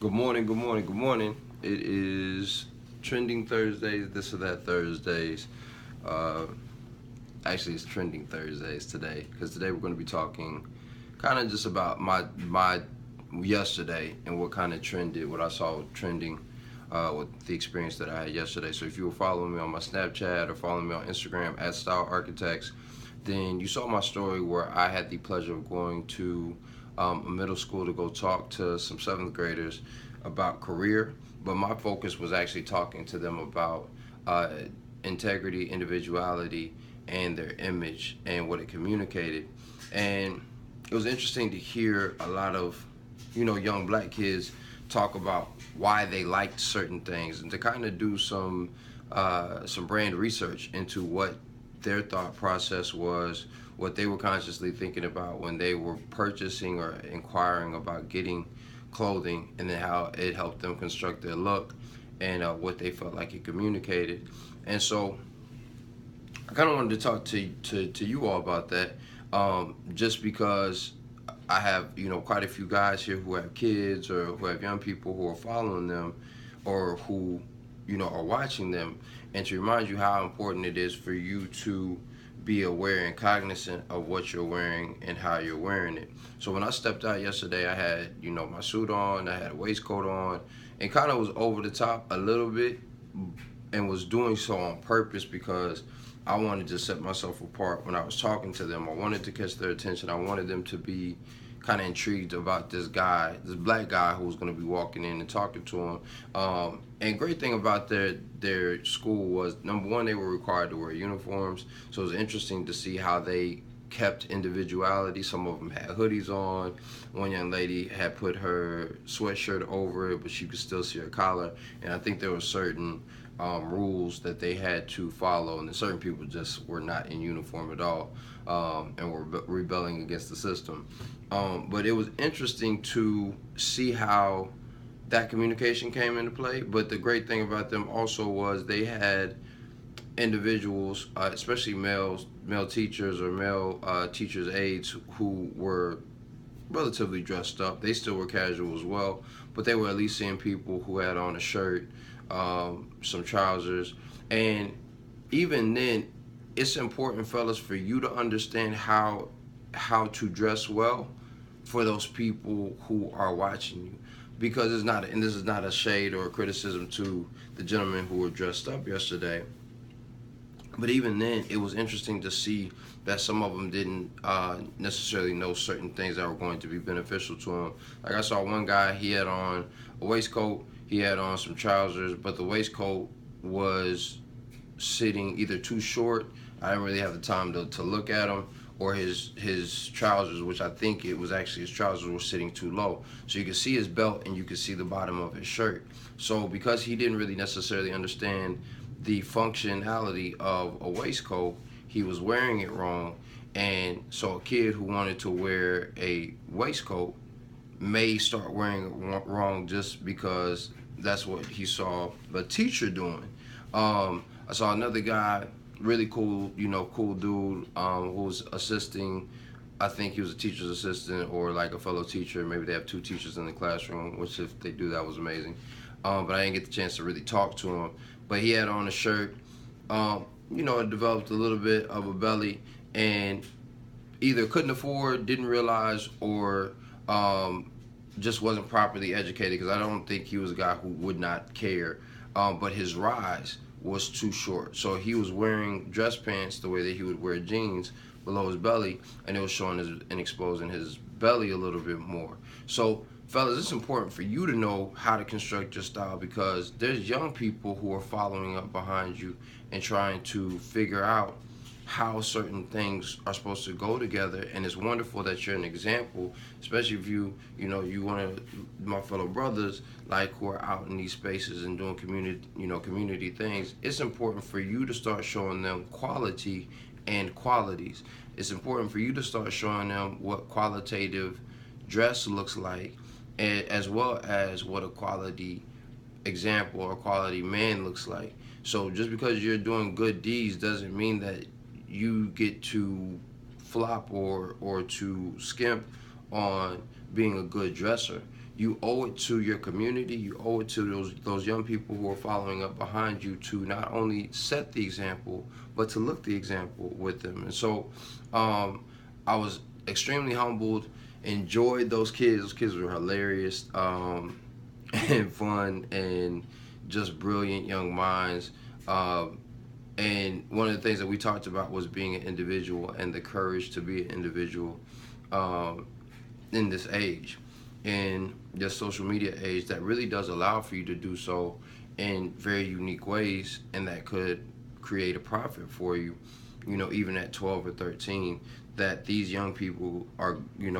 Good morning, good morning, good morning. It is Trending Thursdays, this or that Thursdays. Uh, Actually, it's Trending Thursdays today because today we're going to be talking kind of just about my yesterday and what kind of trended, what I saw trending with the experience that I had yesterday. So if you were following me on my Snapchat or following me on Instagram at Style Architects, then you saw my story where I had the pleasure of going to a middle school to go talk to some seventh graders about career. But my focus was actually talking to them about uh, integrity, individuality, and their image and what it communicated. And it was interesting to hear a lot of, young black kids talk about why they liked certain things and to kind of do some brand research into what their thought process was, what they were consciously thinking about when they were purchasing or inquiring about getting clothing, and then how it helped them construct their look and what they felt like it communicated. And so I kind of wanted to talk to you all about that, just because I have quite a few guys here who have kids or who have young people who are following them, or who are watching them, and to remind you how important it is for you to be aware and cognizant of what you're wearing and how you're wearing it. So when I stepped out yesterday, I had my suit on, I had a waistcoat on, and kind of was over the top a little bit, and was doing so on purpose because I wanted to set myself apart when I was talking to them. I wanted to catch their attention. I wanted them to be kind of intrigued about this guy, this black guy who was going to be walking in and talking to him. And great thing about their school was, number one, they were required to wear uniforms, so it was interesting to see how they kept individuality. Some of them had hoodies on. One young lady had put her sweatshirt over it, but you could still see her collar. And I think there were certain rules that they had to follow, and certain people just were not in uniform at all, and were rebelling against the system. But it was interesting to see how that communication came into play. But the great thing about them also was they had individuals, especially male teachers or male teachers' aides, who were relatively dressed up. They still were casual as well, but they were at least seeing people who had on a shirt, some trousers, and even then, it's important, fellas, for you to understand how to dress well for those people who are watching you, because it's not, and this is not a shade or a criticism to the gentlemen who were dressed up yesterday, but even then, it was interesting to see that some of them didn't necessarily know certain things that were going to be beneficial to them. Like I saw one guy, he had on a waistcoat, he had on some trousers, but the waistcoat was sitting either too short. I didn't really have the time to look at him, or his trousers, which I think it was actually his trousers, were sitting too low. So you could see his belt and you could see the bottom of his shirt. So because he didn't really necessarily understand the functionality of a waistcoat, he was wearing it wrong. And so a kid who wanted to wear a waistcoat may start wearing it wrong just because that's what he saw the teacher doing. I saw another guy, really cool, cool dude, who was assisting. I think he was a teacher's assistant or like a fellow teacher. Maybe they have two teachers in the classroom, which if they do, that was amazing. But I didn't get the chance to really talk to him. But he had on a shirt. It developed a little bit of a belly, and either couldn't afford, didn't realize, or just wasn't properly educated, because I don't think he was a guy who would not care. But his rise was too short. So he was wearing dress pants the way that he would wear jeans below his belly, and it was showing and exposing his belly a little bit more. So, fellas, it's important for you to know how to construct your style, because there's young people who are following up behind you and trying to figure out how certain things are supposed to go together. And it's wonderful that you're an example, especially if you want to, my fellow brothers, like, who are out in these spaces and doing community things. It's important for you to start showing them quality and qualities. It's important for you to start showing them what qualitative dress looks like, and as well as what a quality example or quality man looks like. So just because you're doing good deeds doesn't mean that you get to flop or to skimp on being a good dresser. you owe it to your community, you owe it to those young people who are following up behind you to not only set the example, but to look the example with them. And so I was extremely humbled, enjoyed those kids. Those kids were hilarious, and fun, and just brilliant young minds. And one of the things that we talked about was being an individual and the courage to be an individual um, in this age, in this social media age that really does allow for you to do so in very unique ways, and that could create a profit for you, even at 12 or 13, that these young people are,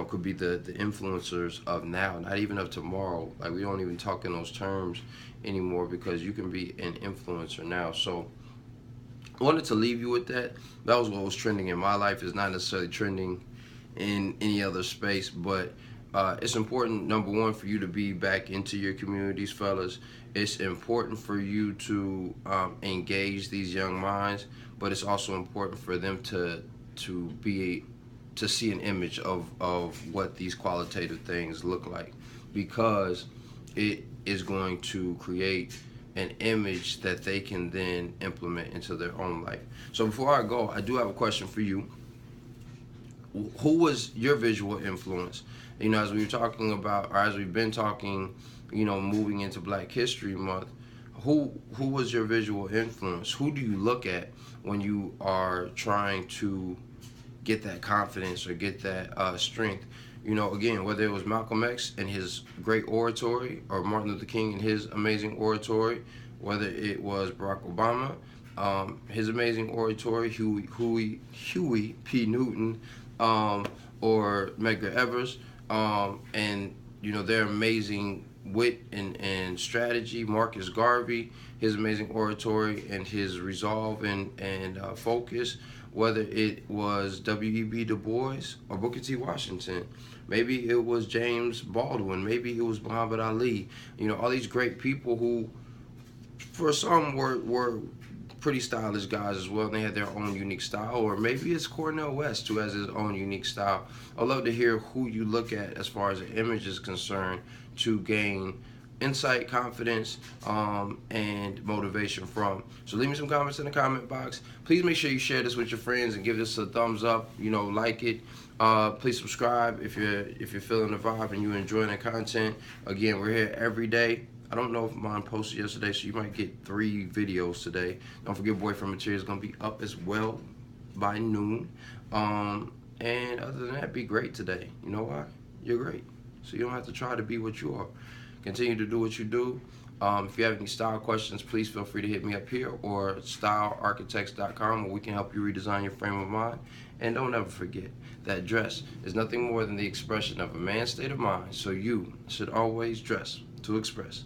could be the influencers of now, not even of tomorrow. Like, we don't even talk in those terms anymore, because you can be an influencer now. So I wanted to leave you with that. That was what was trending in my life. It's not necessarily trending in any other space, but it's important, number one, for you to be back into your communities, fellas. It's important for you to engage these young minds, but it's also important for them to see an image of what these qualitative things look like, because it is going to create an image that they can then implement into their own life. So before I go, I do have a question for you. Who was your visual influence? As we were talking about, or as we've been talking, moving into Black History Month, who was your visual influence? Who do you look at when you are trying to get that confidence or get that strength? Again, whether it was Malcolm X and his great oratory, or Martin Luther King and his amazing oratory, whether it was Barack Obama, his amazing oratory, Huey P. Newton, or Medgar Evers, and their amazing wit and strategy, Marcus Garvey, his amazing oratory and his resolve and focus, whether it was W.E.B. Du Bois or Booker T. Washington, maybe it was James Baldwin, maybe it was Muhammad Ali, all these great people who, for some, were pretty stylish guys as well, and they had their own unique style. Or maybe it's Cornel West, who has his own unique style. I'd love to hear who you look at as far as the image is concerned to gain insight, confidence, and motivation from. So leave me some comments in the comment box. Please make sure you share this with your friends and give this a thumbs up. Like it. Please subscribe if you're feeling the vibe and you're enjoying the content. Again, we're here every day. I don't know if mine posted yesterday, so you might get 3 videos today. Don't forget, Boyfriend Material is going to be up as well by noon. And other than that, be great today. You know why? You're great. So you don't have to try to be what you are. Continue to do what you do. If you have any style questions, please feel free to hit me up here, or stylearchitects.com, where we can help you redesign your frame of mind. And don't ever forget that dress is nothing more than the expression of a man's state of mind, so you should always dress to express.